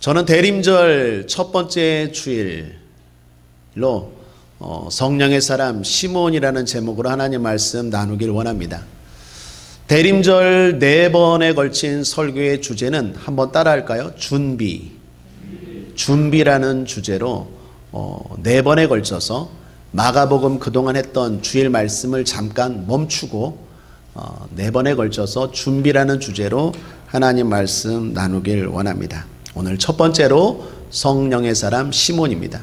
저는 대림절 첫 번째 주일로 성령의 사람 시몬이라는 제목으로 하나님 말씀 나누길 원합니다. 대림절 4번에 걸친 설교의 주제는 한번 따라할까요? 준비라는 주제로 4번에 걸쳐서 마가복음 그동안 했던 주일 말씀을 잠깐 멈추고 4번에 걸쳐서 준비라는 주제로 하나님 말씀 나누길 원합니다. 오늘 첫 번째로 성령의 사람 시몬입니다.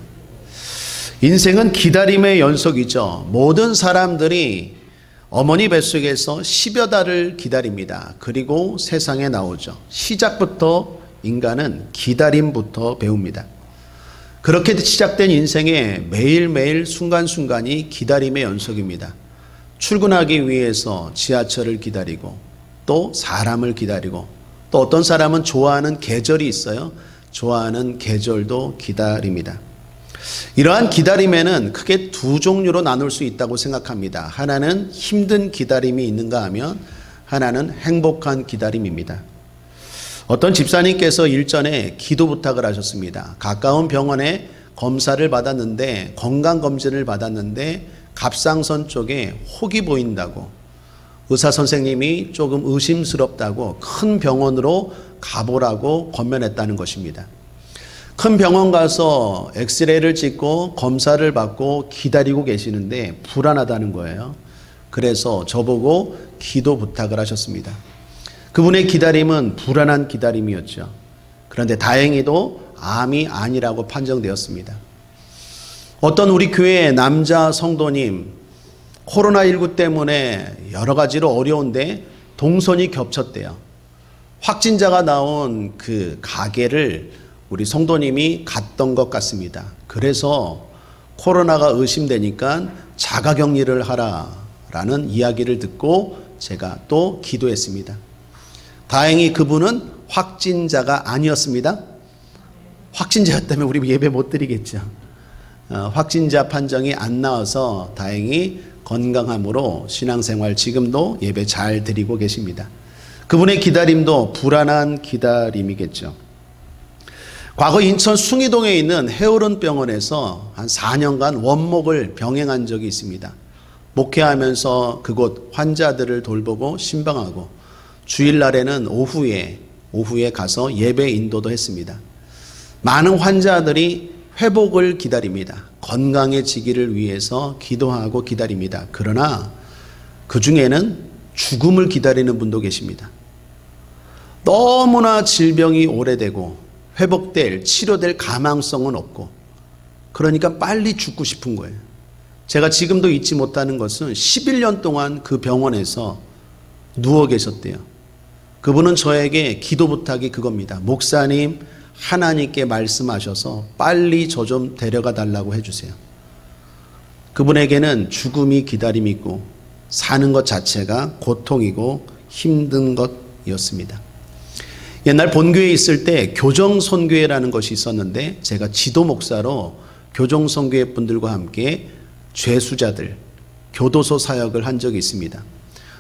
인생은 기다림의 연속이죠. 모든 사람들이 어머니 뱃속에서 10여 달을 기다립니다. 그리고 세상에 나오죠. 시작부터 인간은 기다림부터 배웁니다. 그렇게 시작된 인생의 매일매일 순간순간이 기다림의 연속입니다. 출근하기 위해서 지하철을 기다리고 또 사람을 기다리고 또 어떤 사람은 좋아하는 계절이 있어요. 좋아하는 계절도 기다립니다. 이러한 기다림에는 크게 2종류로 나눌 수 있다고 생각합니다. 하나는 힘든 기다림이 있는가 하면 하나는 행복한 기다림입니다. 어떤 집사님께서 일전에 기도 부탁을 하셨습니다. 가까운 병원에 검사를 받았는데 건강검진을 받았는데 갑상선 쪽에 혹이 보인다고 의사 선생님이 조금 의심스럽다고 큰 병원으로 가보라고 권면했다는 것입니다. 큰 병원 가서 엑스레이를 찍고 검사를 받고 기다리고 계시는데 불안하다는 거예요. 그래서 저보고 기도 부탁을 하셨습니다. 그분의 기다림은 불안한 기다림이었죠. 그런데 다행히도 암이 아니라고 판정되었습니다. 어떤 우리 교회의 남자 성도님 코로나19 때문에 여러 가지로 어려운데 동선이 겹쳤대요. 확진자가 나온 그 가게를 우리 성도님이 갔던 것 같습니다. 그래서 코로나가 의심되니까 자가격리를 하라라는 이야기를 듣고 제가 또 기도했습니다. 다행히 그분은 확진자가 아니었습니다. 확진자였다면 우리 예배 못 드리겠죠. 확진자 판정이 안 나와서 다행히 건강함으로 신앙생활 지금도 예배 잘 드리고 계십니다. 그분의 기다림도 불안한 기다림이겠죠. 과거 인천 숭이동에 있는 해오른 병원에서 한 4년간 원목을 병행한 적이 있습니다. 목회하면서 그곳 환자들을 돌보고 신방하고 주일날에는 오후에 가서 예배 인도도 했습니다. 많은 환자들이 회복을 기다립니다. 건강해지기를 위해서 기도하고 기다립니다. 그러나 그 중에는 죽음을 기다리는 분도 계십니다. 너무나 질병이 오래되고 회복될, 치료될 가망성은 없고 그러니까 빨리 죽고 싶은 거예요. 제가 지금도 잊지 못하는 것은 11년 동안 그 병원에서 누워 계셨대요. 그분은 저에게 기도 부탁이 그겁니다. 목사님, 하나님께 말씀하셔서 빨리 저 좀 데려가 달라고 해주세요. 그분에게는 죽음이 기다림이고 사는 것 자체가 고통이고 힘든 것이었습니다. 옛날 본교회에 있을 때 교정선교회라는 것이 있었는데 제가 지도 목사로 교정선교회 분들과 함께 죄수자들 교도소 사역을 한 적이 있습니다.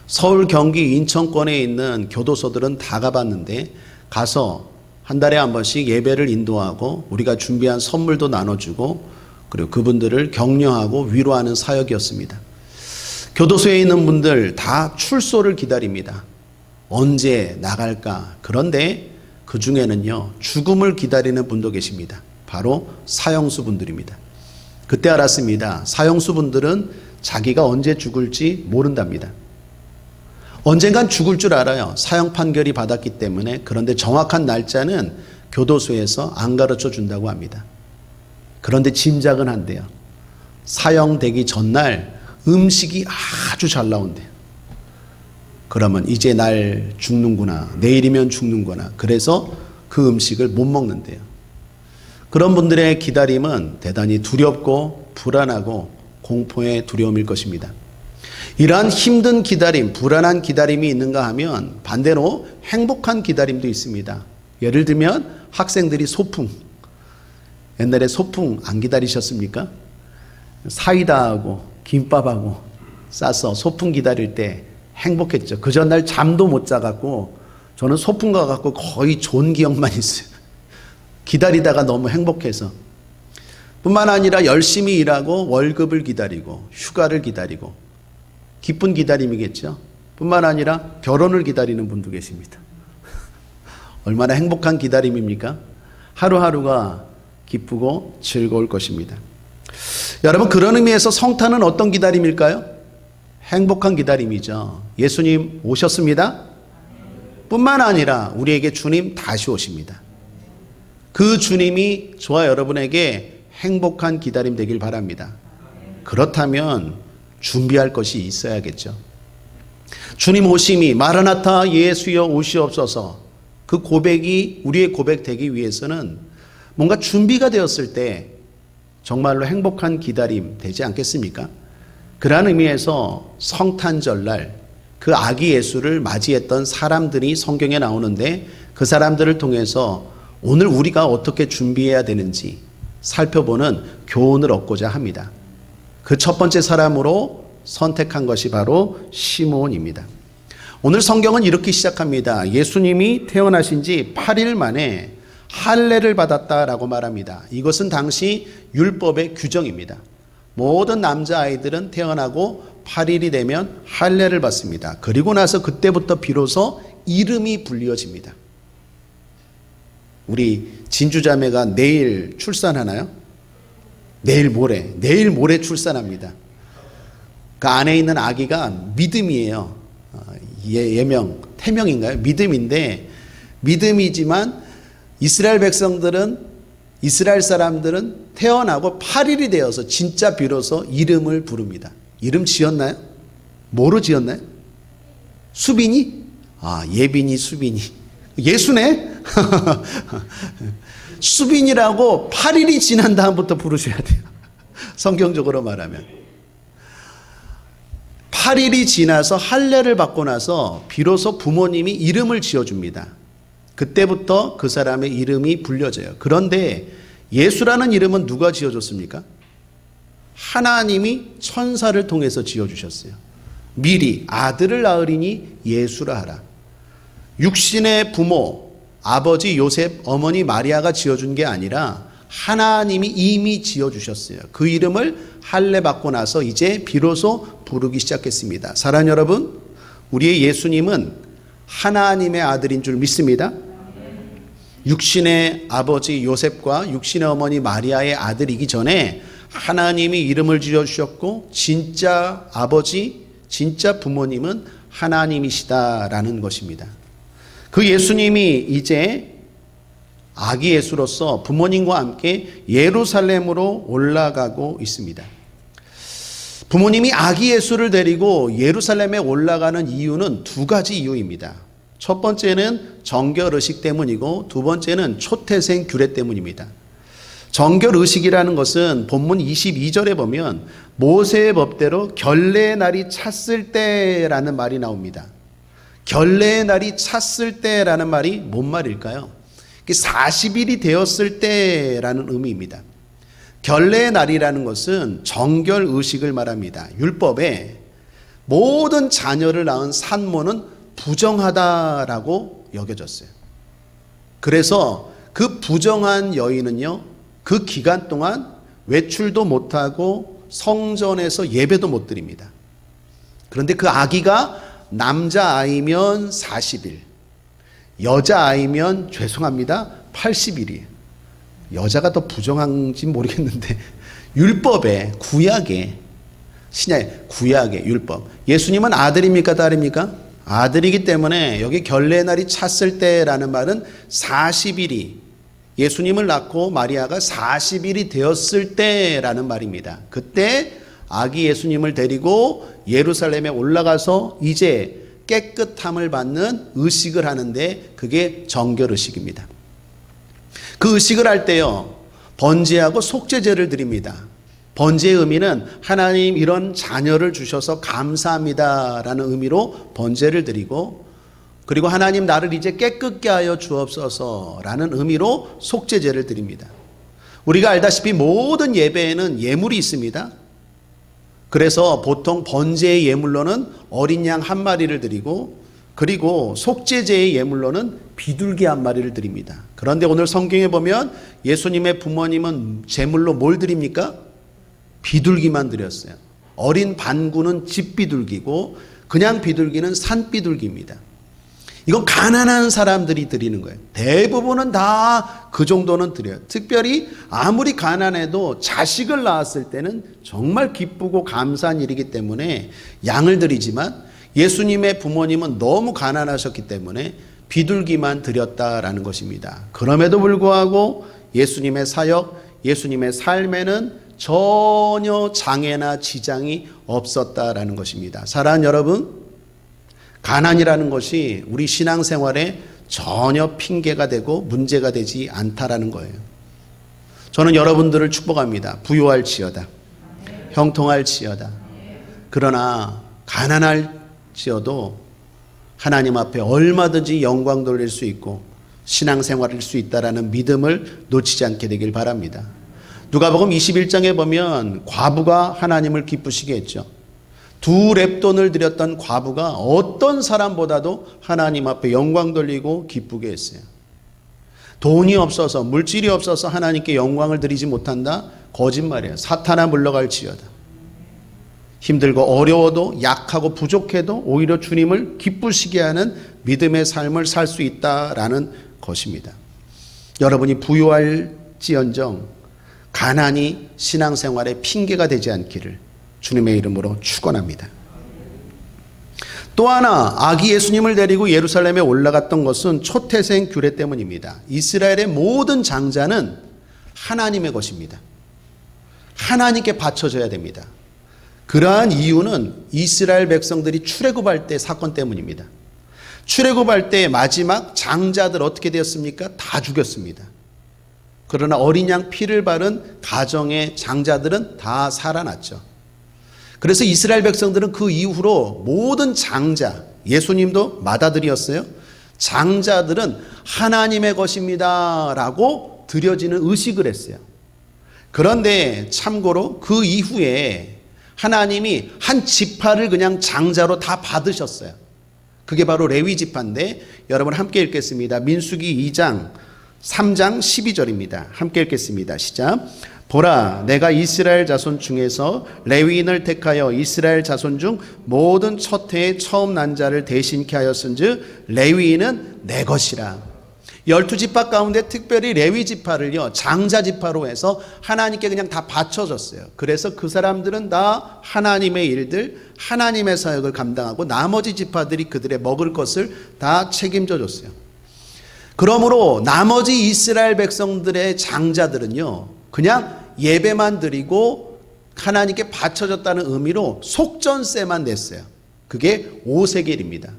서울, 경기, 인천권에 있는 교도소들은 다 가봤는데 가서 한 달에 한 번씩 예배를 인도하고 우리가 준비한 선물도 나눠주고 그리고 그분들을 격려하고 위로하는 사역이었습니다. 교도소에 있는 분들 다 출소를 기다립니다. 언제 나갈까? 그런데 그 중에는요 죽음을 기다리는 분도 계십니다. 바로 사형수 분들입니다. 그때 알았습니다. 사형수 분들은 자기가 언제 죽을지 모른답니다. 언젠간 죽을 줄 알아요. 사형 판결이 받았기 때문에. 그런데 정확한 날짜는 교도소에서 안 가르쳐 준다고 합니다. 그런데 짐작은 한대요. 사형되기 전날 음식이 아주 잘 나온대요. 그러면 이제 날 죽는구나. 내일이면 죽는구나. 그래서 그 음식을 못 먹는데요. 그런 분들의 기다림은 대단히 두렵고 불안하고 공포의 두려움일 것입니다. 이러한 힘든 기다림, 불안한 기다림이 있는가 하면 반대로 행복한 기다림도 있습니다. 예를 들면 학생들이 소풍. 옛날에 소풍 안 기다리셨습니까? 사이다하고 김밥하고 싸서 소풍 기다릴 때 행복했죠. 그 전날 잠도 못 자갖고 저는 소풍 가갖고 거의 좋은 기억만 있어요. 기다리다가 너무 행복해서. 뿐만 아니라 열심히 일하고 월급을 기다리고 휴가를 기다리고 기쁜 기다림이겠죠. 뿐만 아니라 결혼을 기다리는 분도 계십니다. 얼마나 행복한 기다림입니까? 하루하루가 기쁘고 즐거울 것입니다. 여러분, 그런 의미에서 성탄은 어떤 기다림일까요? 행복한 기다림이죠. 예수님 오셨습니다. 뿐만 아니라 우리에게 주님 다시 오십니다. 그 주님이 저와 여러분에게 행복한 기다림 되길 바랍니다. 그렇다면 준비할 것이 있어야겠죠. 주님 오심이 마라나타 예수여 오시옵소서, 그 고백이 우리의 고백 되기 위해서는 뭔가 준비가 되었을 때 정말로 행복한 기다림 되지 않겠습니까? 그러한 의미에서 성탄절날 그 아기 예수를 맞이했던 사람들이 성경에 나오는데, 그 사람들을 통해서 오늘 우리가 어떻게 준비해야 되는지 살펴보는 교훈을 얻고자 합니다. 그 첫 번째 사람으로 선택한 것이 바로 시므온입니다. 오늘 성경은 이렇게 시작합니다. 예수님이 태어나신 지 8일 만에 할례를 받았다라고 말합니다. 이것은 당시 율법의 규정입니다. 모든 남자아이들은 태어나고 8일이 되면 할례를 받습니다. 그리고 나서 그때부터 비로소 이름이 불리어집니다. 우리 진주자매가 내일 출산하나요? 내일 모레 출산합니다. 그 안에 있는 아기가 믿음이에요. 예명, 태명인가요? 믿음인데, 믿음이지만 이스라엘 백성들은, 이스라엘 사람들은 태어나고 8일이 되어서 진짜 비로소 이름을 부릅니다. 이름 지었나요? 뭐로 지었나요? 수빈이? 예빈이, 수빈이. 예수네? 수빈이라고 8일이 지난 다음부터 부르셔야 돼요. 성경적으로 말하면. 8일이 지나서 할례를 받고 나서 비로소 부모님이 이름을 지어줍니다. 그때부터 그 사람의 이름이 불려져요. 그런데 예수라는 이름은 누가 지어줬습니까? 하나님이 천사를 통해서 지어주셨어요. 미리 아들을 낳으리니 예수라 하라. 육신의 부모, 아버지 요셉, 어머니 마리아가 지어준 게 아니라 하나님이 이미 지어주셨어요. 그 이름을 할례 받고 나서 이제 비로소 부르기 시작했습니다. 사랑하는 여러분, 우리의 예수님은 하나님의 아들인 줄 믿습니다. 육신의 아버지 요셉과 육신의 어머니 마리아의 아들이기 전에 하나님이 이름을 지어주셨고, 진짜 아버지, 진짜 부모님은 하나님이시다라는 것입니다. 그 예수님이 이제 아기 예수로서 부모님과 함께 예루살렘으로 올라가고 있습니다. 부모님이 아기 예수를 데리고 예루살렘에 올라가는 이유는 두 가지 이유입니다. 첫 번째는 정결의식 때문이고, 두 번째는 초태생 규례 때문입니다. 정결의식이라는 것은 본문 22절에 보면 모세의 법대로 결례의 날이 찼을 때라는 말이 나옵니다. 결례의 날이 찼을 때라는 말이 뭔 말일까요? 40일이 되었을 때라는 의미입니다. 결례의 날이라는 것은 정결의식을 말합니다. 율법에 모든 자녀를 낳은 산모는 부정하다라고 여겨졌어요. 그래서 그 부정한 여인은요, 그 기간 동안 외출도 못하고 성전에서 예배도 못 드립니다. 그런데 그 아기가 남자아이면 40일, 여자아이면 죄송합니다 80일이에요. 여자가 더 부정한지 모르겠는데 율법에, 구약에, 신약에, 구약의 율법, 예수님은 아들입니까 딸입니까? 아들이기 때문에 여기 결례의 날이 찼을 때라는 말은 40일이, 예수님을 낳고 마리아가 40일이 되었을 때라는 말입니다. 그때 아기 예수님을 데리고 예루살렘에 올라가서 이제 깨끗함을 받는 의식을 하는데, 그게 정결의식입니다. 그 의식을 할 때요, 번제하고 속죄제를 드립니다. 번제의 의미는 하나님 이런 자녀를 주셔서 감사합니다라는 의미로 번제를 드리고, 그리고 하나님 나를 이제 깨끗게 하여 주옵소서라는 의미로 속죄제를 드립니다. 우리가 알다시피 모든 예배에는 예물이 있습니다. 그래서 보통 번제의 예물로는 어린 양 한 마리를 드리고, 그리고 속죄제의 예물로는 비둘기 한 마리를 드립니다. 그런데 오늘 성경에 보면 예수님의 부모님은 제물로 뭘 드립니까? 비둘기만 드렸어요. 어린 반구는 집비둘기고 그냥 비둘기는 산비둘기입니다. 이건 가난한 사람들이 드리는 거예요. 대부분은 다 그 정도는 드려요. 특별히 아무리 가난해도 자식을 낳았을 때는 정말 기쁘고 감사한 일이기 때문에 양을 드리지만 예수님의 부모님은 너무 가난하셨기 때문에 비둘기만 드렸다라는 것입니다. 그럼에도 불구하고 예수님의 사역, 예수님의 삶에는 전혀 장애나 지장이 없었다라는 것입니다. 사랑하는 여러분, 가난이라는 것이 우리 신앙생활에 전혀 핑계가 되고 문제가 되지 않다라는 거예요. 저는 여러분들을 축복합니다. 부유할지어다, 형통할지어다. 그러나 가난할지어도 하나님 앞에 얼마든지 영광 돌릴 수 있고 신앙생활할 수 있다라는 믿음을 놓치지 않게 되길 바랍니다. 누가복음 21장에 보면 과부가 하나님을 기쁘시게 했죠. 2렙돈을 드렸던 과부가 어떤 사람보다도 하나님 앞에 영광 돌리고 기쁘게 했어요. 돈이 없어서, 물질이 없어서 하나님께 영광을 드리지 못한다? 거짓말이에요. 사탄아 물러갈지어다. 힘들고 어려워도, 약하고 부족해도 오히려 주님을 기쁘시게 하는 믿음의 삶을 살 수 있다라는 것입니다. 여러분이 부유할지언정 가난이 신앙생활의 핑계가 되지 않기를 주님의 이름으로 축원합니다. 또 하나, 아기 예수님을 데리고 예루살렘에 올라갔던 것은 초태생 규례 때문입니다. 이스라엘의 모든 장자는 하나님의 것입니다. 하나님께 바쳐져야 됩니다. 그러한 이유는 이스라엘 백성들이 출애굽할 때 사건 때문입니다. 출애굽할 때 마지막 장자들 어떻게 되었습니까? 다 죽였습니다. 그러나 어린 양 피를 바른 가정의 장자들은 다 살아났죠. 그래서 이스라엘 백성들은 그 이후로 모든 장자, 예수님도 맏아들이었어요. 장자들은 하나님의 것입니다 라고 드려지는 의식을 했어요. 그런데 참고로 그 이후에 하나님이 한 지파를 그냥 장자로 다 받으셨어요. 그게 바로 레위 지파인데 여러분 함께 읽겠습니다. 민수기 2장 3장 12절입니다. 함께 읽겠습니다. 시작. 보라, 내가 이스라엘 자손 중에서 레위인을 택하여 이스라엘 자손 중 모든 첫 해의 처음 난 자를 대신케 하였은즉 레위인은 내 것이라. 12지파 가운데 특별히 레위 지파를요 장자 지파로 해서 하나님께 그냥 다 바쳐줬어요. 그래서 그 사람들은 다 하나님의 일들, 하나님의 사역을 감당하고 나머지 지파들이 그들의 먹을 것을 다 책임져 줬어요. 그러므로 나머지 이스라엘 백성들의 장자들은요 그냥 예배만 드리고 하나님께 바쳐졌다는 의미로 속전세만 냈어요. 그게 5세겔입니다.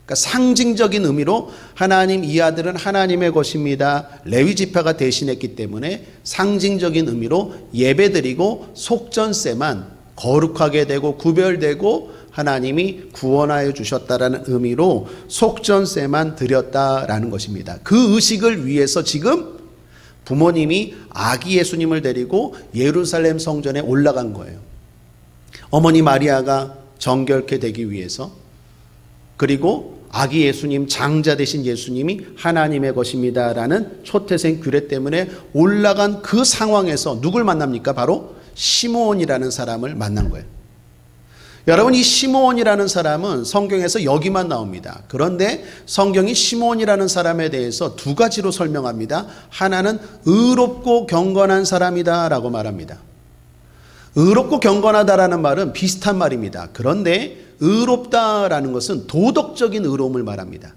그러니까 상징적인 의미로 하나님 이 아들은 하나님의 것입니다. 레위 지파가 대신했기 때문에 상징적인 의미로 예배드리고 속전세만 거룩하게 되고 구별되고 하나님이 구원하여 주셨다라는 의미로 속전세만 드렸다라는 것입니다. 그 의식을 위해서 지금 부모님이 아기 예수님을 데리고 예루살렘 성전에 올라간 거예요. 어머니 마리아가 정결케 되기 위해서, 그리고 아기 예수님, 장자 되신 예수님이 하나님의 것입니다라는 초태생 규례 때문에 올라간 그 상황에서 누굴 만납니까? 바로 시므온이라는 사람을 만난 거예요. 여러분, 이 시므온이라는 사람은 성경에서 여기만 나옵니다. 그런데 성경이 시므온이라는 사람에 대해서 두 가지로 설명합니다. 하나는 의롭고 경건한 사람이다 라고 말합니다. 의롭고 경건하다라는 말은 비슷한 말입니다. 그런데 의롭다라는 것은 도덕적인 의로움을 말합니다.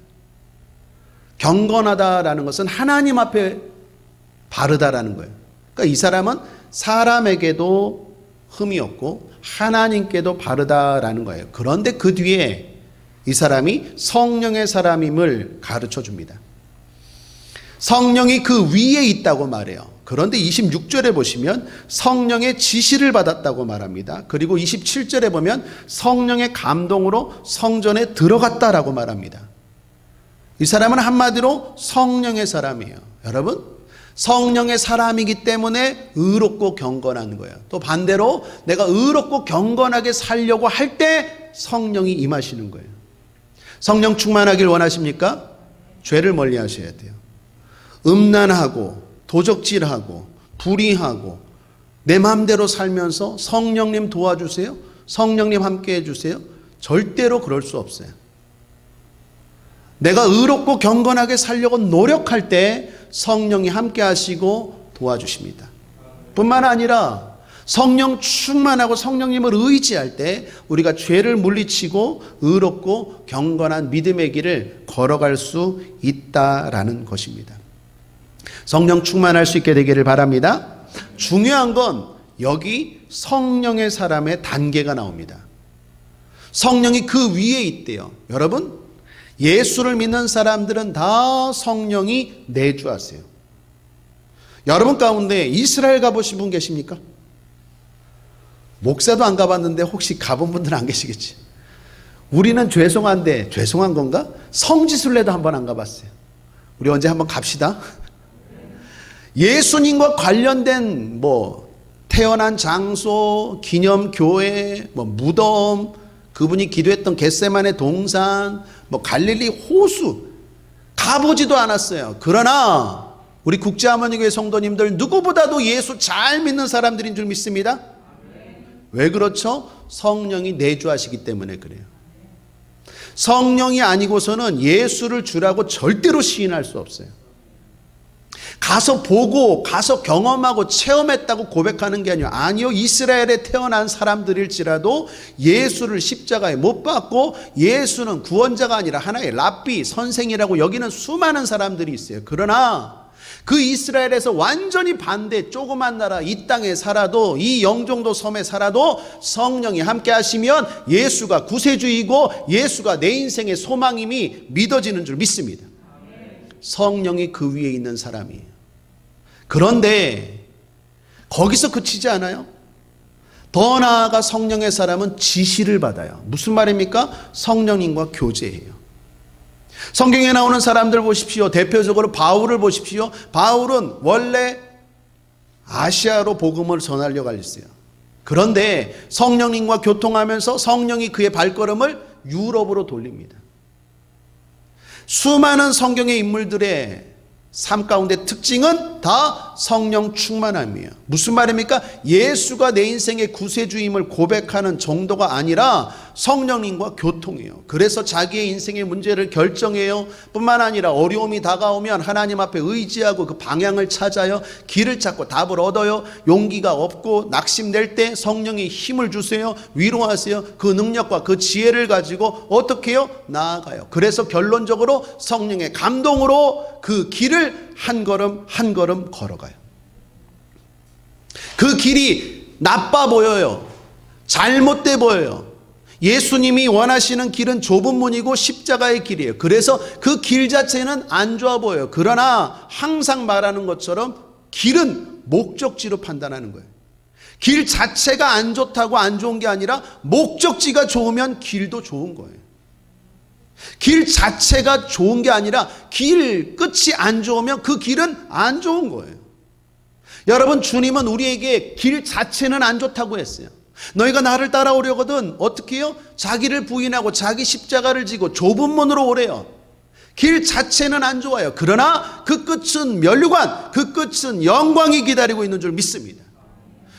경건하다라는 것은 하나님 앞에 바르다라는 거예요. 그러니까 이 사람은 사람에게도 흠이 없고 하나님께도 바르다라는 거예요. 그런데 그 뒤에 이 사람이 성령의 사람임을 가르쳐 줍니다. 성령이 그 위에 있다고 말해요. 그런데 26절에 보시면 성령의 지시를 받았다고 말합니다. 그리고 27절에 보면 성령의 감동으로 성전에 들어갔다라고 말합니다. 이 사람은 한마디로 성령의 사람이에요. 여러분, 성령의 사람이기 때문에 의롭고 경건한 거예요. 또 반대로 내가 의롭고 경건하게 살려고 할 때 성령이 임하시는 거예요. 성령 충만하길 원하십니까? 죄를 멀리 하셔야 돼요. 음란하고 도적질하고 불의하고 내 마음대로 살면서 성령님 도와주세요, 성령님 함께 해주세요, 절대로 그럴 수 없어요. 내가 의롭고 경건하게 살려고 노력할 때 성령이 함께 하시고 도와주십니다. 뿐만 아니라 성령 충만하고 성령님을 의지할 때 우리가 죄를 물리치고 의롭고 경건한 믿음의 길을 걸어갈 수 있다라는 것입니다. 성령 충만할 수 있게 되기를 바랍니다. 중요한 건 여기 성령의 사람의 단계가 나옵니다. 성령이 그 위에 있대요. 여러분, 예수를 믿는 사람들은 다 성령이 내주하세요. 여러분 가운데 이스라엘 가보신 분 계십니까? 목사도 안 가봤는데 혹시 가본 분들은 안 계시겠지. 우리는 죄송한데, 죄송한 건가? 성지순례도 한번 안 가봤어요. 우리 언제 한번 갑시다. 예수님과 관련된 태어난 장소, 기념교회, 무덤, 그분이 기도했던 겟세마네 동산, 갈릴리 호수 가보지도 않았어요. 그러나 우리 국제하모니교회 성도님들 누구보다도 예수 잘 믿는 사람들인 줄 믿습니다. 왜 그렇죠? 성령이 내주하시기 때문에 그래요. 성령이 아니고서는 예수를 주라고 절대로 시인할 수 없어요. 가서 보고 가서 경험하고 체험했다고 고백하는 게 아니요, 이스라엘에 태어난 사람들일지라도 예수를 십자가에 못 박고 예수는 구원자가 아니라 하나의 랍비, 선생이라고 여기는 수많은 사람들이 있어요. 그러나 그 이스라엘에서 완전히 반대 조그만 나라 이 땅에 살아도, 이 영종도 섬에 살아도 성령이 함께 하시면 예수가 구세주이고 예수가 내 인생의 소망임이 믿어지는 줄 믿습니다. 성령이 그 위에 있는 사람이에요. 그런데 거기서 그치지 않아요. 더 나아가 성령의 사람은 지시를 받아요. 무슨 말입니까? 성령님과 교제해요. 성경에 나오는 사람들 보십시오. 대표적으로 바울을 보십시오. 바울은 원래 아시아로 복음을 전하려고 했어요. 그런데 성령님과 교통하면서 성령이 그의 발걸음을 유럽으로 돌립니다. 수많은 성경의 인물들의 삶 가운데 특징은 다 성령 충만함이에요. 무슨 말입니까? 예수가 내 인생의 구세주임을 고백하는 정도가 아니라 성령님과 교통해요. 그래서 자기의 인생의 문제를 결정해요. 뿐만 아니라 어려움이 다가오면 하나님 앞에 의지하고 그 방향을 찾아요. 길을 찾고 답을 얻어요. 용기가 없고 낙심될 때 성령이 힘을 주세요. 위로하세요. 그 능력과 그 지혜를 가지고 어떻게 해요? 나아가요. 그래서 결론적으로 성령의 감동으로 그 길을 한 걸음 한 걸음 걸어가요. 그 길이 나빠 보여요. 잘못돼 보여요. 예수님이 원하시는 길은 좁은 문이고 십자가의 길이에요. 그래서 그 길 자체는 안 좋아 보여요. 그러나 항상 말하는 것처럼 길은 목적지로 판단하는 거예요. 길 자체가 안 좋다고 안 좋은 게 아니라 목적지가 좋으면 길도 좋은 거예요. 길 자체가 좋은 게 아니라 길 끝이 안 좋으면 그 길은 안 좋은 거예요. 여러분, 주님은 우리에게 길 자체는 안 좋다고 했어요. 너희가 나를 따라오려거든 어떻게 해요? 자기를 부인하고 자기 십자가를 지고 좁은 문으로 오래요. 길 자체는 안 좋아요. 그러나 그 끝은 면류관, 그 끝은 영광이 기다리고 있는 줄 믿습니다.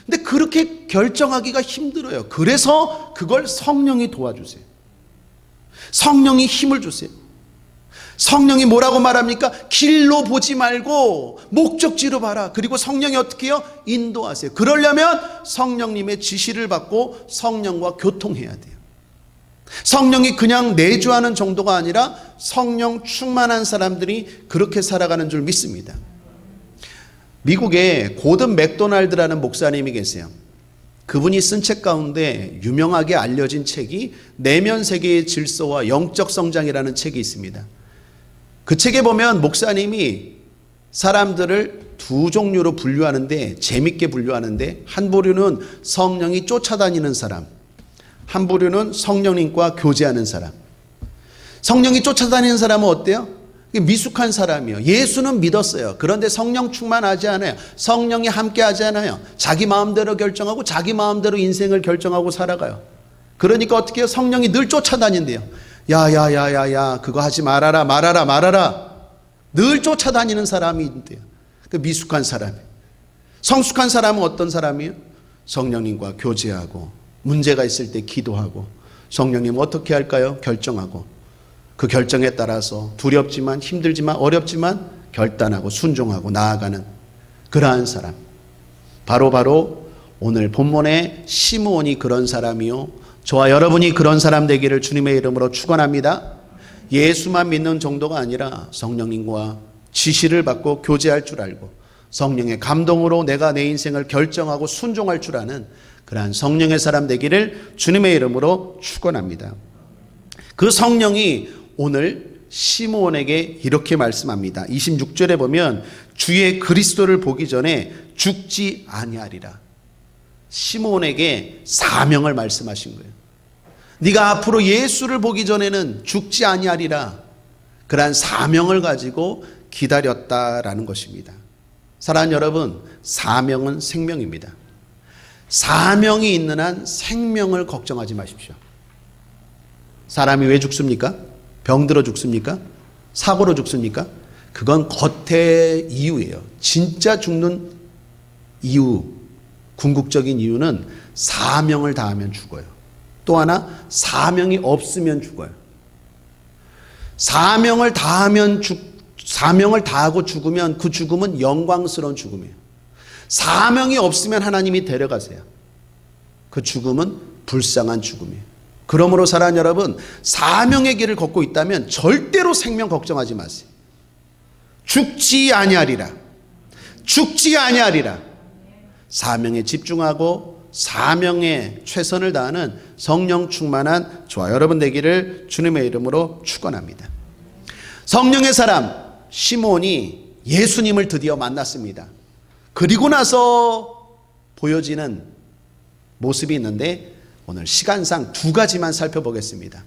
근데 그렇게 결정하기가 힘들어요. 그래서 그걸 성령이 도와주세요. 성령이 힘을 주세요. 성령이 뭐라고 말합니까? 길로 보지 말고 목적지로 봐라. 그리고 성령이 어떻게 해요? 인도하세요. 그러려면 성령님의 지시를 받고 성령과 교통해야 돼요. 성령이 그냥 내주하는 정도가 아니라 성령 충만한 사람들이 그렇게 살아가는 줄 믿습니다. 미국에 고든 맥도날드라는 목사님이 계세요. 그분이 쓴 책 가운데 유명하게 알려진 책이 내면 세계의 질서와 영적 성장이라는 책이 있습니다. 그 책에 보면 목사님이 사람들을 두 종류로 분류하는데, 재밌게 분류하는데, 한 부류는 성령이 쫓아다니는 사람, 한 부류는 성령님과 교제하는 사람. 성령이 쫓아다니는 사람은 어때요? 미숙한 사람이에요. 예수는 믿었어요. 그런데 성령 충만하지 않아요. 성령이 함께하지 않아요. 자기 마음대로 결정하고 자기 마음대로 인생을 결정하고 살아가요. 그러니까 어떻게 해요? 성령이 늘 쫓아다닌대요. 야야야야야 그거 하지 말아라 말아라 말아라 늘 쫓아다니는 사람이 있대요. 그 미숙한 사람. 성숙한 사람은 어떤 사람이에요? 성령님과 교제하고 문제가 있을 때 기도하고 성령님 어떻게 할까요? 결정하고 그 결정에 따라서 두렵지만 힘들지만 어렵지만 결단하고 순종하고 나아가는 그러한 사람. 바로 오늘 본문의 시므온이 그런 사람이요. 저와 여러분이 그런 사람 되기를 주님의 이름으로 축원합니다. 예수만 믿는 정도가 아니라 성령님과 지시를 받고 교제할 줄 알고 성령의 감동으로 내가 내 인생을 결정하고 순종할 줄 아는 그러한 성령의 사람 되기를 주님의 이름으로 축원합니다. 그 성령이 오늘 시므온에게 이렇게 말씀합니다. 26절에 보면 주의 그리스도를 보기 전에 죽지 아니하리라. 시므온에게 사명을 말씀하신 거예요. 네가 앞으로 예수를 보기 전에는 죽지 아니하리라. 그러한 사명을 가지고 기다렸다라는 것입니다. 사랑하는 여러분, 사명은 생명입니다. 사명이 있는 한 생명을 걱정하지 마십시오. 사람이 왜 죽습니까? 병들어 죽습니까? 사고로 죽습니까? 그건 겉의 이유예요. 진짜 죽는 이유, 궁극적인 이유는 사명을 다하면 죽어요. 또 하나, 사명이 없으면 죽어요. 사명을 다하고 죽으면 그 죽음은 영광스러운 죽음이에요. 사명이 없으면 하나님이 데려가세요. 그 죽음은 불쌍한 죽음이에요. 그러므로 사랑하는 여러분, 사명의 길을 걷고 있다면 절대로 생명 걱정하지 마세요. 죽지 아니하리라. 죽지 아니하리라. 사명에 집중하고 사명에 최선을 다하는 성령 충만한 저와 여러분 되기를 주님의 이름으로 축원합니다. 성령의 사람 시므온이 예수님을 드디어 만났습니다. 그리고 나서 보여지는 모습이 있는데 오늘 시간상 두 가지만 살펴보겠습니다.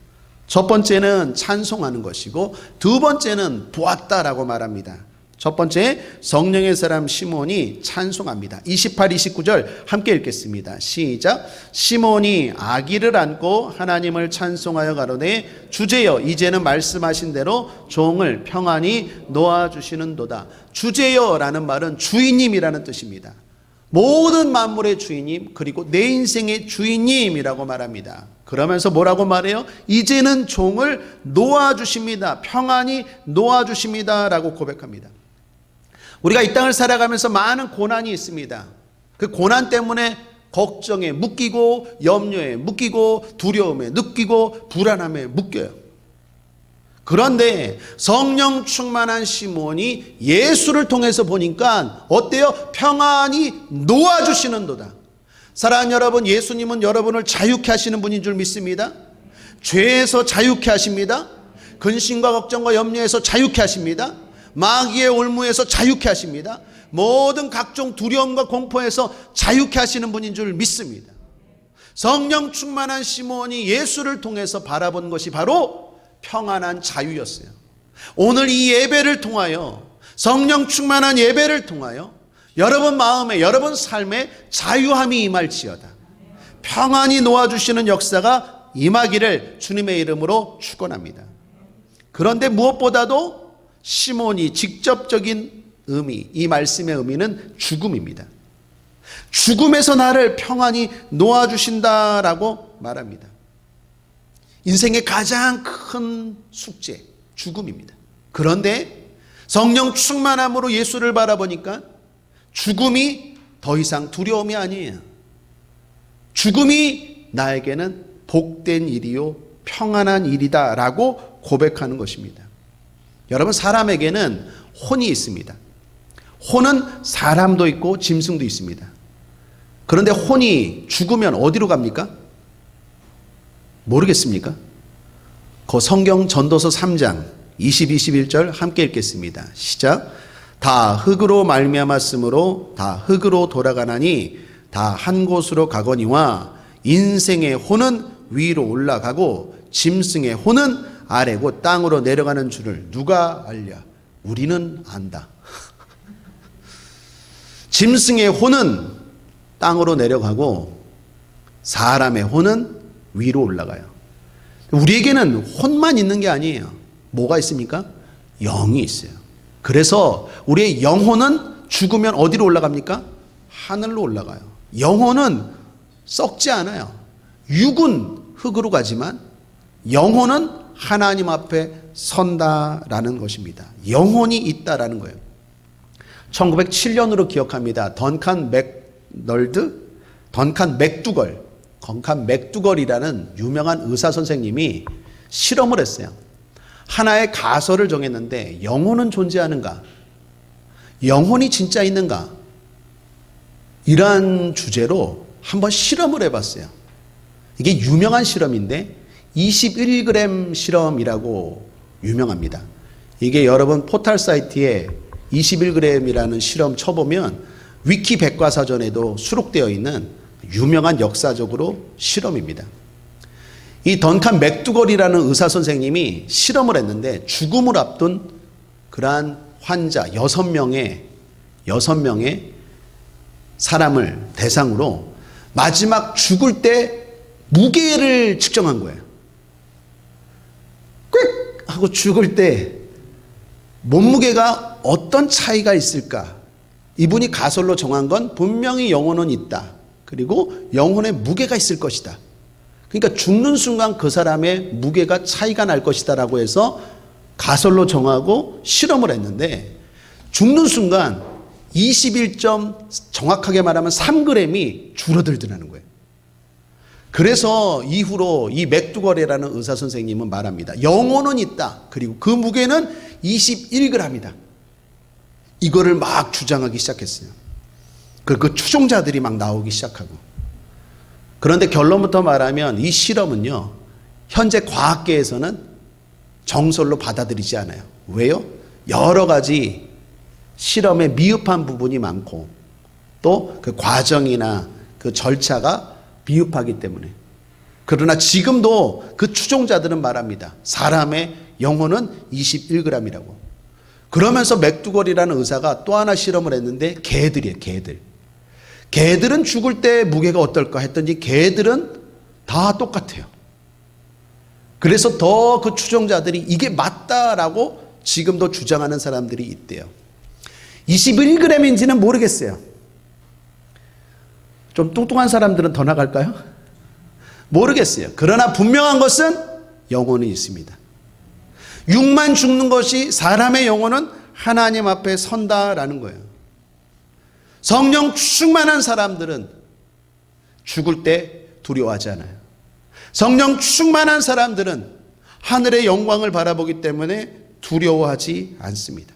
첫 번째는 찬송하는 것이고 두 번째는 보았다라고 말합니다. 첫 번째, 성령의 사람 시므온이 찬송합니다. 28, 29절 함께 읽겠습니다. 시작. 시므온이 아기를 안고 하나님을 찬송하여 가로되 주제여 이제는 말씀하신 대로 종을 평안히 놓아주시는도다. 주제여라는 말은 주인님이라는 뜻입니다. 모든 만물의 주인님 그리고 내 인생의 주인님이라고 말합니다. 그러면서 뭐라고 말해요? 이제는 종을 놓아주십니다. 평안히 놓아주십니다 라고 고백합니다. 우리가 이 땅을 살아가면서 많은 고난이 있습니다. 그 고난 때문에 걱정에 묶이고 염려에 묶이고 두려움에 묶이고 불안함에 묶여요. 그런데 성령 충만한 시므온이 예수를 통해서 보니까 어때요? 평안히 놓아주시는도다. 사랑하는 여러분, 예수님은 여러분을 자유케 하시는 분인 줄 믿습니다. 죄에서 자유케 하십니다. 근심과 걱정과 염려에서 자유케 하십니다. 마귀의 올무에서 자유케 하십니다. 모든 각종 두려움과 공포에서 자유케 하시는 분인 줄 믿습니다. 성령 충만한 시므온이 예수를 통해서 바라본 것이 바로 평안한 자유였어요. 오늘 이 예배를 통하여 성령 충만한 예배를 통하여 여러분 마음에 여러분 삶에 자유함이 임할지어다. 평안히 놓아주시는 역사가 임하기를 주님의 이름으로 축원합니다. 그런데 무엇보다도 시므온이 직접적인 의미, 이 말씀의 의미는 죽음입니다. 죽음에서 나를 평안히 놓아주신다라고 말합니다. 인생의 가장 큰 숙제, 죽음입니다. 그런데 성령 충만함으로 예수를 바라보니까 죽음이 더 이상 두려움이 아니에요. 죽음이 나에게는 복된 일이요 평안한 일이다 라고 고백하는 것입니다. 여러분, 사람에게는 혼이 있습니다. 혼은 사람도 있고 짐승도 있습니다. 그런데 혼이 죽으면 어디로 갑니까? 모르겠습니까? 그 성경 전도서 3장 20, 21절 함께 읽겠습니다. 시작. 다 흙으로 말미암았으므로 다 흙으로 돌아가나니 다 한 곳으로 가거니와 인생의 혼은 위로 올라가고 짐승의 혼은 아래고 땅으로 내려가는 줄을 누가 알랴? 우리는 안다. 짐승의 혼은 땅으로 내려가고 사람의 혼은 위로 올라가요. 우리에게는 혼만 있는 게 아니에요. 뭐가 있습니까? 영이 있어요. 그래서 우리의 영혼은 죽으면 어디로 올라갑니까? 하늘로 올라가요. 영혼은 썩지 않아요. 육은 흙으로 가지만 영혼은 하나님 앞에 선다라는 것입니다. 영혼이 있다라는 거예요. 1907년으로 기억합니다. 던칸 맥두걸이라는 유명한 의사 선생님이 실험을 했어요. 하나의 가설을 정했는데 영혼은 존재하는가? 영혼이 진짜 있는가? 이러한 주제로 한번 실험을 해봤어요. 이게 유명한 실험인데 21g 실험이라고 유명합니다. 이게 여러분 포털 사이트에 21g이라는 실험 쳐보면 위키 백과사전에도 수록되어 있는 유명한 역사적으로 실험입니다. 이 던칸 맥두걸이라는 의사 선생님이 실험을 했는데 죽음을 앞둔 그러한 환자 6명의 사람을 대상으로 마지막 죽을 때 무게를 측정한 거예요. 꽥 하고 죽을 때 몸무게가 어떤 차이가 있을까? 이분이 가설로 정한 건 분명히 영혼은 있다. 그리고 영혼의 무게가 있을 것이다. 그러니까 죽는 순간 그 사람의 무게가 차이가 날 것이다 라고 해서 가설로 정하고 실험을 했는데 죽는 순간 21점 정확하게 말하면 3g이 줄어들더라는 거예요. 그래서 이후로 이 맥두걸이라는 의사 선생님은 말합니다. 영혼은 있다. 그리고 그 무게는 21g이다. 이거를 막 주장하기 시작했어요. 그 추종자들이 막 나오기 시작하고. 그런데 결론부터 말하면 이 실험은요, 현재 과학계에서는 정설로 받아들이지 않아요. 왜요? 여러 가지 실험에 미흡한 부분이 많고 또 그 과정이나 그 절차가 미흡하기 때문에. 그러나 지금도 그 추종자들은 말합니다. 사람의 영혼은 21g이라고. 그러면서 맥두걸이라는 의사가 또 하나 실험을 했는데 개들이에요. 개들은 죽을 때 무게가 어떨까 했더니 개들은 다 똑같아요. 그래서 더 그 추종자들이 이게 맞다라고 지금도 주장하는 사람들이 있대요. 21g인지는 모르겠어요. 좀 뚱뚱한 사람들은 더 나갈까요? 모르겠어요. 그러나 분명한 것은 영혼이 있습니다. 육만 죽는 것이 사람의 영혼은 하나님 앞에 선다라는 거예요. 성령 충만한 사람들은 죽을 때 두려워하지 않아요. 성령 충만한 사람들은 하늘의 영광을 바라보기 때문에 두려워하지 않습니다.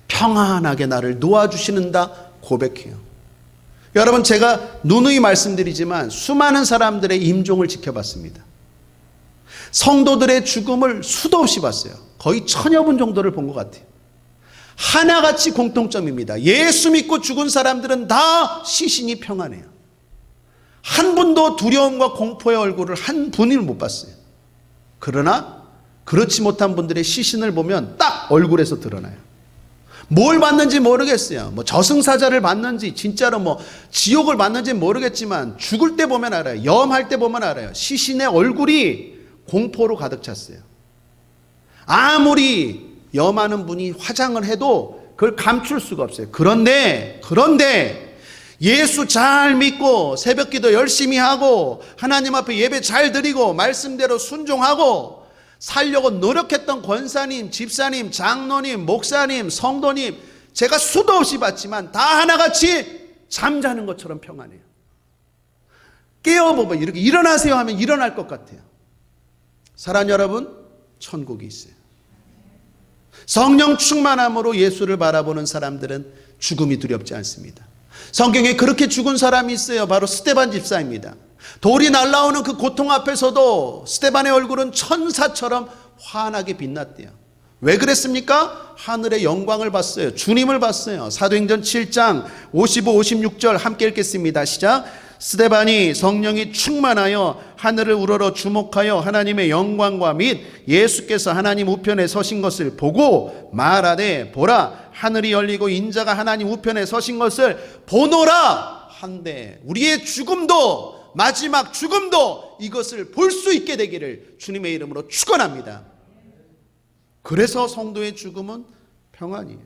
평안하게 나를 놓아주시는다 고백해요. 여러분, 제가 누누이 말씀드리지만 수많은 사람들의 임종을 지켜봤습니다. 성도들의 죽음을 수도 없이 봤어요. 거의 1000여 분 정도를 본 것 같아요. 하나같이 공통점입니다. 예수 믿고 죽은 사람들은 다 시신이 평안해요. 한 분도 두려움과 공포의 얼굴을 한 분을 못 봤어요. 그러나 그렇지 못한 분들의 시신을 보면 딱 얼굴에서 드러나요. 뭘 봤는지 모르겠어요. 뭐 저승사자를 봤는지 진짜로 뭐 지옥을 봤는지 모르겠지만 죽을 때 보면 알아요. 염할 때 보면 알아요. 시신의 얼굴이 공포로 가득 찼어요. 아무리 염하는 분이 화장을 해도 그걸 감출 수가 없어요. 그런데 예수 잘 믿고 새벽기도 열심히 하고 하나님 앞에 예배 잘 드리고 말씀대로 순종하고 살려고 노력했던 권사님, 집사님, 장로님, 목사님, 성도님 제가 수도 없이 봤지만 다 하나같이 잠자는 것처럼 평안해요. 깨어보면 이렇게 일어나세요 하면 일어날 것 같아요. 사랑하는 여러분, 천국이 있어요. 성령 충만함으로 예수를 바라보는 사람들은 죽음이 두렵지 않습니다. 성경에 그렇게 죽은 사람이 있어요. 바로 스데반 집사입니다. 돌이 날아오는 그 고통 앞에서도 스데반의 얼굴은 천사처럼 환하게 빛났대요. 왜 그랬습니까? 하늘의 영광을 봤어요. 주님을 봤어요. 사도행전 7장 55, 56절 함께 읽겠습니다. 시작. 스데반이 성령이 충만하여 하늘을 우러러 주목하여 하나님의 영광과 및 예수께서 하나님 우편에 서신 것을 보고 말하되 보라 하늘이 열리고 인자가 하나님 우편에 서신 것을 보노라 한데 우리의 죽음도 마지막 죽음도 이것을 볼 수 있게 되기를 주님의 이름으로 축원합니다. 그래서 성도의 죽음은 평안이에요.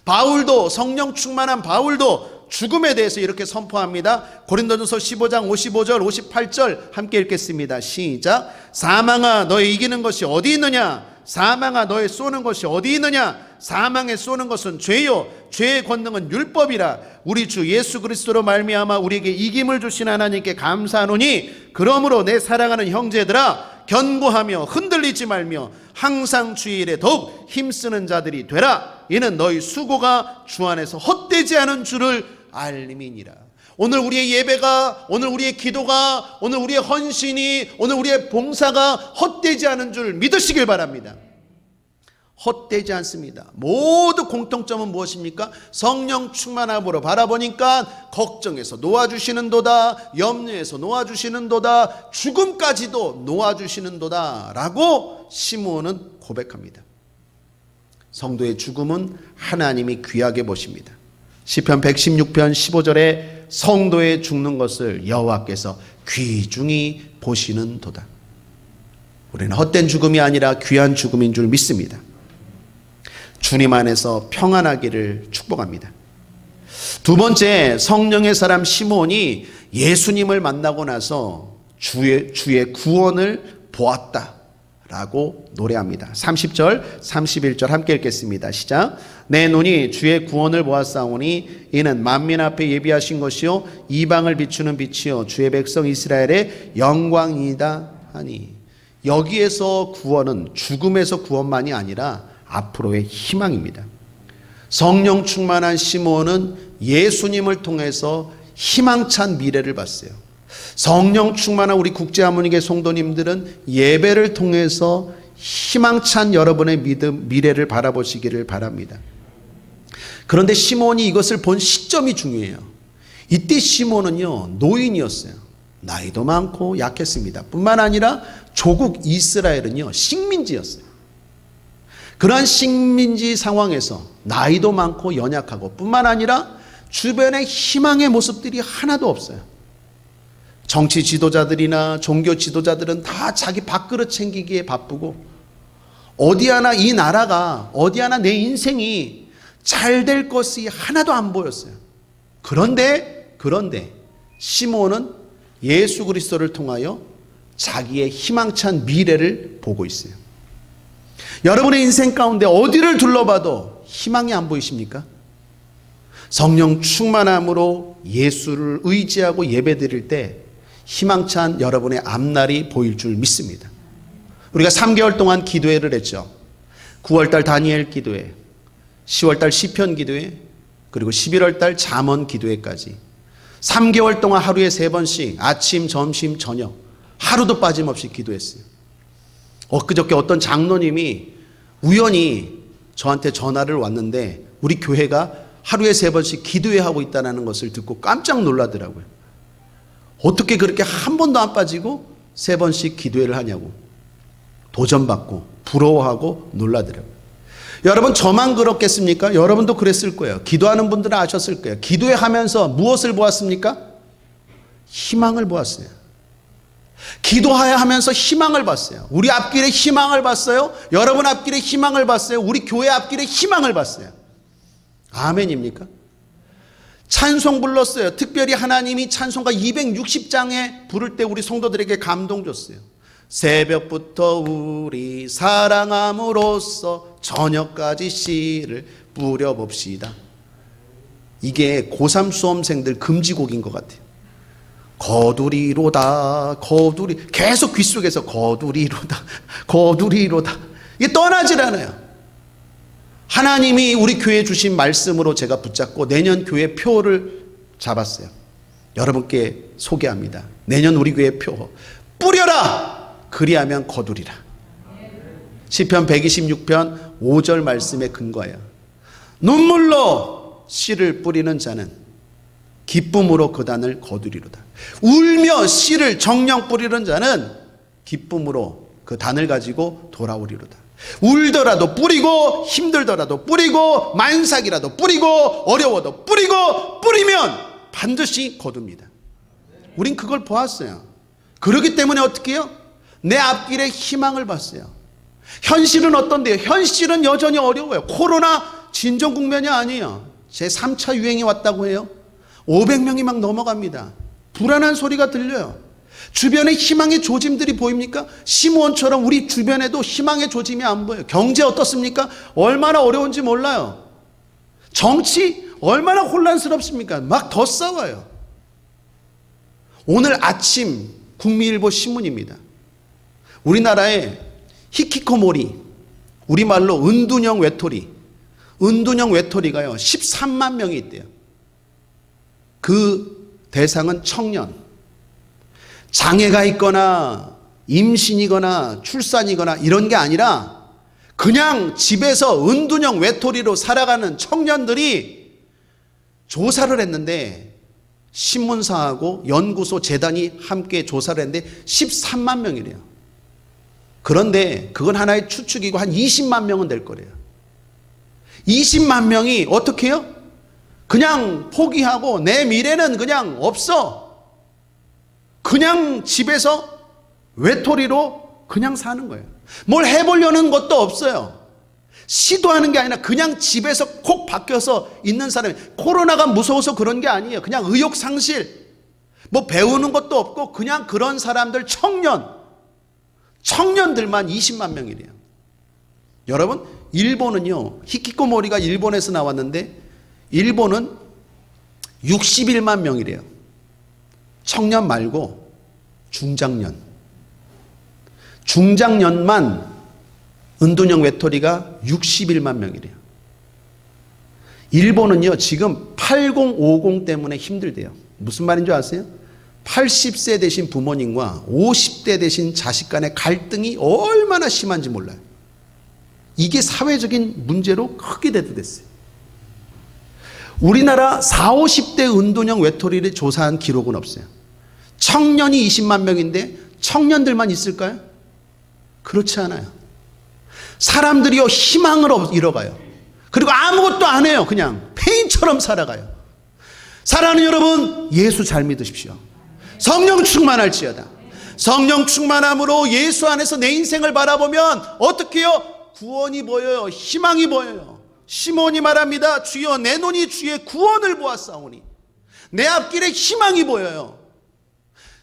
바울도, 성령 충만한 바울도 죽음에 대해서 이렇게 선포합니다. 고린도전서 15장 55절 58절 함께 읽겠습니다. 시작. 사망아 너의 이기는 것이 어디 있느냐? 사망아 너의 쏘는 것이 어디 있느냐? 사망에 쏘는 것은 죄요 죄의 권능은 율법이라. 우리 주 예수 그리스도로 말미암아 우리에게 이김을 주신 하나님께 감사하노니 그러므로 내 사랑하는 형제들아 견고하며 흔들리지 말며 항상 주일에 더욱 힘쓰는 자들이 되라. 이는 너희 수고가 주 안에서 헛되지 않은 줄을 알림이니라. 오늘 우리의 예배가, 오늘 우리의 기도가, 오늘 우리의 헌신이, 오늘 우리의 봉사가 헛되지 않은 줄 믿으시길 바랍니다. 헛되지 않습니다. 모두 공통점은 무엇입니까? 성령 충만함으로 바라보니까 걱정에서 놓아주시는도다, 염려에서 놓아주시는도다, 죽음까지도 놓아주시는도다 라고 시므온은 고백합니다. 성도의 죽음은 하나님이 귀하게 보십니다. 시편 116편 15절에 성도의 죽는 것을 여호와께서 귀중히 보시는도다. 우리는 헛된 죽음이 아니라 귀한 죽음인 줄 믿습니다. 주님 안에서 평안하기를 축복합니다. 두 번째, 성령의 사람 시므온이 예수님을 만나고 나서 주의 구원을 보았다 라고 노래합니다. 30절 31절 함께 읽겠습니다. 시작. 내 눈이 주의 구원을 보았사오니 이는 만민 앞에 예비하신 것이요 이방을 비추는 빛이요 주의 백성 이스라엘의 영광이다 하니. 여기에서 구원은 죽음에서 구원만이 아니라 앞으로의 희망입니다. 성령 충만한 시므온은 예수님을 통해서 희망찬 미래를 봤어요. 성령 충만한 우리 국제하모니계 성도님들은 예배를 통해서 희망찬 여러분의 미래를 바라보시기를 바랍니다. 그런데 시므온이 이것을 본 시점이 중요해요. 이때 시므온은요 노인이었어요. 나이도 많고 약했습니다. 뿐만 아니라 조국 이스라엘은요 식민지였어요. 그러한 식민지 상황에서 나이도 많고 연약하고 뿐만 아니라 주변에 희망의 모습들이 하나도 없어요. 정치 지도자들이나 종교 지도자들은 다 자기 밥그릇 챙기기에 바쁘고 어디 하나 이 나라가 어디 하나 내 인생이 잘 될 것이 하나도 안 보였어요. 그런데 시므온은 예수 그리스도를 통하여 자기의 희망찬 미래를 보고 있어요. 여러분의 인생 가운데 어디를 둘러봐도 희망이 안 보이십니까? 성령 충만함으로 예수를 의지하고 예배드릴 때 희망찬 여러분의 앞날이 보일 줄 믿습니다. 우리가 3개월 동안 기도회를 했죠. 9월달 다니엘 기도회, 10월달 시편 기도회, 그리고 11월달 잠언 기도회까지 3개월 동안 하루에 3번씩 아침, 점심, 저녁 하루도 빠짐없이 기도했어요. 엊그저께 어떤 장로님이 우연히 저한테 전화를 왔는데 우리 교회가 하루에 3번씩 기도회 하고 있다는 것을 듣고 깜짝 놀라더라고요. 어떻게 그렇게 한 번도 안 빠지고 3번씩 기도회를 하냐고 도전받고 부러워하고 놀라더라고요. 여러분 저만 그렇겠습니까? 여러분도 그랬을 거예요. 기도하는 분들은 아셨을 거예요. 기도회 하면서 무엇을 보았습니까? 희망을 보았어요. 기도해야 하면서 희망을 봤어요. 우리 앞길에 희망을 봤어요. 여러분 앞길에 희망을 봤어요. 우리 교회 앞길에 희망을 봤어요. 아멘입니까? 찬송 불렀어요. 특별히 하나님이 찬송가 260장에 부를 때 우리 성도들에게 감동 줬어요. 새벽부터 우리 사랑함으로써 저녁까지 씨를 뿌려봅시다. 이게 고3 수험생들 금지곡인 것 같아요. 거두리로다 거두리 계속 귓속에서 거두리로다 거두리로다 이게 떠나질 않아요. 하나님이 우리 교회에 주신 말씀으로 제가 붙잡고 내년 교회 표를 잡았어요. 여러분께 소개합니다. 내년 우리 교회 표 뿌려라 그리하면 거두리라. 시편 126편 5절 말씀에 근거하여 눈물로 씨를 뿌리는 자는 기쁨으로 그 단을 거두리로다. 울며 씨를 정령 뿌리는 자는 기쁨으로 그 단을 가지고 돌아오리로다. 울더라도 뿌리고 힘들더라도 뿌리고 만삭이라도 뿌리고 어려워도 뿌리고 뿌리면 반드시 거둡니다. 우린 그걸 보았어요. 그렇기 때문에 어떻게 해요? 내 앞길에 희망을 봤어요. 현실은 어떤데요? 현실은 여전히 어려워요. 코로나 진정 국면이 아니에요. 제3차 유행이 왔다고 해요. 500명이 막 넘어갑니다. 불안한 소리가 들려요. 주변에 희망의 조짐들이 보입니까? 시므온처럼 우리 주변에도 희망의 조짐이 안 보여요. 경제 어떻습니까? 얼마나 어려운지 몰라요. 정치 얼마나 혼란스럽습니까? 막 더 싸워요. 오늘 아침 국민일보 신문입니다. 우리나라에 히키코모리, 우리말로 은둔형 외톨이, 은둔형 외톨이가요 13만 명이 있대요. 그 대상은 청년, 장애가 있거나 임신이거나 출산이거나 이런 게 아니라 그냥 집에서 은둔형 외톨이로 살아가는 청년들이 조사를 했는데, 신문사하고 연구소 재단이 함께 조사를 했는데 13만 명이래요. 그런데 그건 하나의 추측이고 한 20만 명은 될 거래요. 20만 명이 어떻게 해요? 그냥 포기하고 내 미래는 그냥 없어. 그냥 집에서 외톨이로 그냥 사는 거예요. 뭘 해보려는 것도 없어요. 시도하는 게 아니라 그냥 집에서 콕 박혀서 있는 사람이, 코로나가 무서워서 그런 게 아니에요. 그냥 의욕상실, 뭐 배우는 것도 없고 그냥 그런 사람들, 청년들만 20만 명이래요. 여러분, 일본은요, 히키코모리가 일본에서 나왔는데 일본은 61만 명이래요. 청년 말고 중장년만 은둔형 외톨이가 61만 명이래요. 일본은요 지금 8050 때문에 힘들대요. 무슨 말인 줄 아세요? 80세 되신 부모님과 50대 되신 자식 간의 갈등이 얼마나 심한지 몰라요. 이게 사회적인 문제로 크게 대두됐어요. 우리나라 40, 50대 은둔형 외톨이를 조사한 기록은 없어요. 청년이 20만 명인데 청년들만 있을까요? 그렇지 않아요. 사람들이요 희망을 잃어가요. 그리고 아무것도 안 해요. 그냥 폐인처럼 살아가요. 사랑하는 여러분, 예수 잘 믿으십시오. 성령 충만할지어다. 성령 충만함으로 예수 안에서 내 인생을 바라보면 어떻게 해요? 구원이 보여요. 희망이 보여요. 시몬이 말합니다. 주여, 내 눈이 주의 구원을 보았사오니 내 앞길에 희망이 보여요.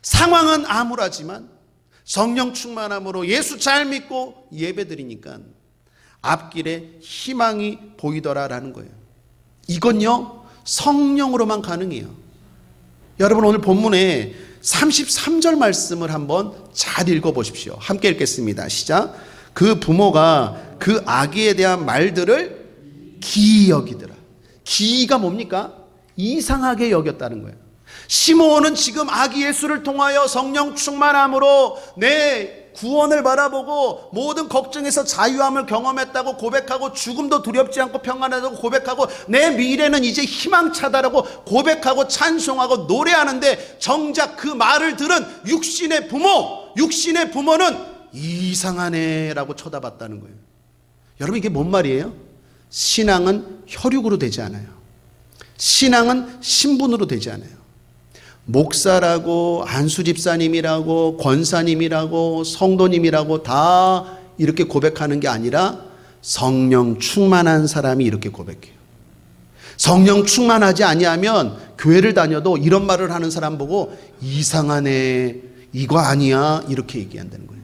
상황은 암울하지만 성령 충만함으로 예수 잘 믿고 예배 드리니까 앞길에 희망이 보이더라라는 거예요. 이건요 성령으로만 가능해요. 여러분, 오늘 본문에 33절 말씀을 한번 잘 읽어보십시오. 함께 읽겠습니다. 시작. 그 부모가 그 아기에 대한 말들을 기이 여기더라. 기이가 뭡니까? 이상하게 여겼다는 거예요. 시므온은 지금 아기 예수를 통하여 성령 충만함으로 내 구원을 바라보고 모든 걱정에서 자유함을 경험했다고 고백하고, 죽음도 두렵지 않고 평안하다고 고백하고, 내 미래는 이제 희망차다라고 고백하고 찬송하고 노래하는데, 정작 그 말을 들은 육신의 부모는 이상하네 라고 쳐다봤다는 거예요. 여러분, 이게 뭔 말이에요? 신앙은 혈육으로 되지 않아요. 신앙은 신분으로 되지 않아요. 목사라고 안수집사님이라고 권사님이라고 성도님이라고 다 이렇게 고백하는 게 아니라 성령 충만한 사람이 이렇게 고백해요. 성령 충만하지 아니하면 교회를 다녀도 이런 말을 하는 사람 보고 이상하네, 이거 아니야, 이렇게 얘기한다는 거예요.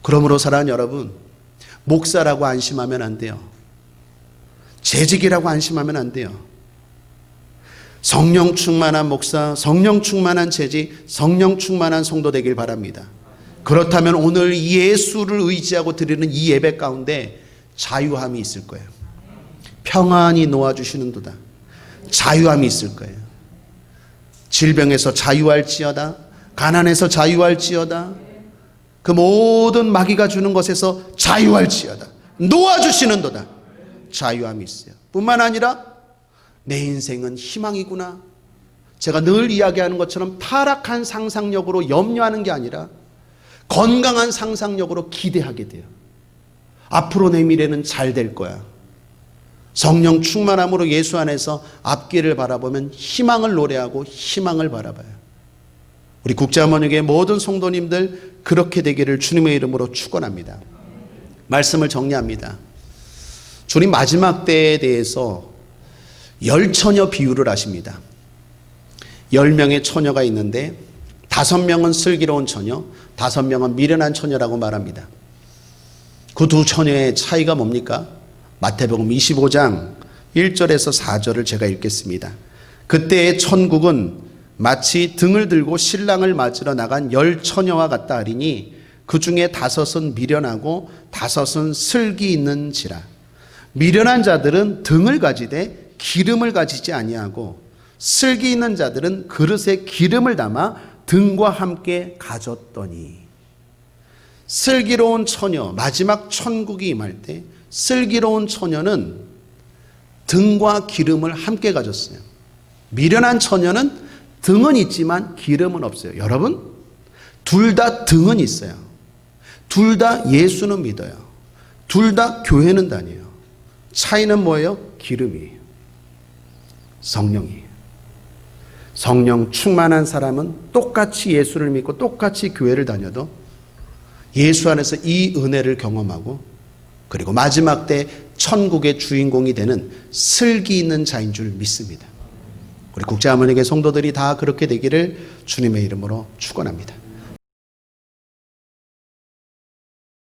그러므로 사랑하는 여러분, 목사라고 안심하면 안 돼요. 재직이라고 안심하면 안 돼요. 성령 충만한 목사, 성령 충만한 재직, 성령 충만한 성도 되길 바랍니다. 그렇다면 오늘 예수를 의지하고 드리는 이 예배 가운데 자유함이 있을 거예요. 평안이 놓아주시는도다. 자유함이 있을 거예요. 질병에서 자유할지어다. 가난에서 자유할지어다. 그 모든 마귀가 주는 것에서 자유할지어다. 놓아주시는도다. 자유함이 있어요. 뿐만 아니라 내 인생은 희망이구나. 제가 늘 이야기하는 것처럼 타락한 상상력으로 염려하는 게 아니라 건강한 상상력으로 기대하게 돼요. 앞으로 내 미래는 잘 될 거야. 성령 충만함으로 예수 안에서 앞길을 바라보면 희망을 노래하고 희망을 바라봐요. 우리 국제하모니교회 모든 성도님들 그렇게 되기를 주님의 이름으로 축원합니다. 말씀을 정리합니다. 주님 마지막 때에 대해서 10처녀 비유를 하십니다. 10명의 처녀가 있는데 5명은 슬기로운 처녀, 5명은 미련한 처녀라고 말합니다. 그 두 처녀의 차이가 뭡니까? 마태복음 25장 1절에서 4절을 제가 읽겠습니다. 그때의 천국은 마치 등을 들고 신랑을 맞으러 나간 10처녀와 같다 하리니 그 중에 5은 미련하고 5은 슬기 있는지라. 미련한 자들은 등을 가지되 기름을 가지지 아니하고 슬기 있는 자들은 그릇에 기름을 담아 등과 함께 가졌더니. 슬기로운 처녀, 마지막 천국이 임할 때 슬기로운 처녀는 등과 기름을 함께 가졌어요. 미련한 처녀는 등은 있지만 기름은 없어요. 여러분, 둘 다 등은 있어요. 둘 다 예수는 믿어요. 둘 다 교회는 다녀요. 차이는 뭐예요? 기름이에요. 성령이에요. 성령 충만한 사람은 똑같이 예수를 믿고 똑같이 교회를 다녀도 예수 안에서 이 은혜를 경험하고 그리고 마지막 때 천국의 주인공이 되는 슬기 있는 자인 줄 믿습니다. 우리 국제하모니교회 성도들이 다 그렇게 되기를 주님의 이름으로 축원합니다.